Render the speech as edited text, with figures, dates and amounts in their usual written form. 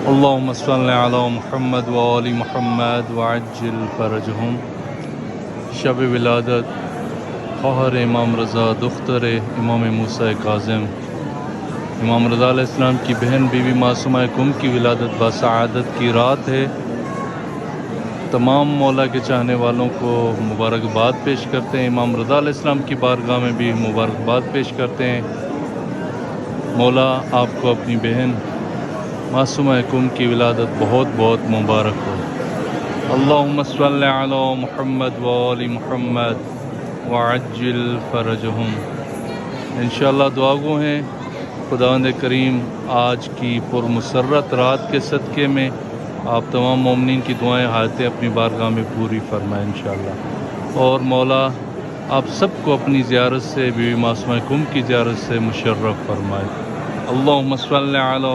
اللهم صل علی محمد و آل محمد وعجل فرجهم. شب ولادت خواہر امام رضا دختر امام موسیٰ کاظم، امام رضا علیہ السلام کی بہن بی بی معصومہ کم کی ولادت بسعادت کی رات ہے. تمام مولا کے چاہنے والوں کو مبارکباد پیش کرتے ہیں. امام رضا علیہ السلام کی بارگاہ میں بھی مبارکباد پیش کرتے ہیں. مولا آپ کو اپنی بہن معصومہ کم کی ولادت بہت بہت مبارک ہو. اللہم صل علی محمد و آل محمد وعجل فرجهم. انشاءاللہ دعا گو ہیں خداوند کریم آج کی پرمسرت رات کے صدقے میں آپ تمام مومنین کی دعائیں حاجتیں اپنی بارگاہ میں پوری فرمائیں انشاءاللہ. اور مولا آپ سب کو اپنی زیارت سے بی بی معصومہ کم کی زیارت سے مشرف فرمائے. اللہم صل علی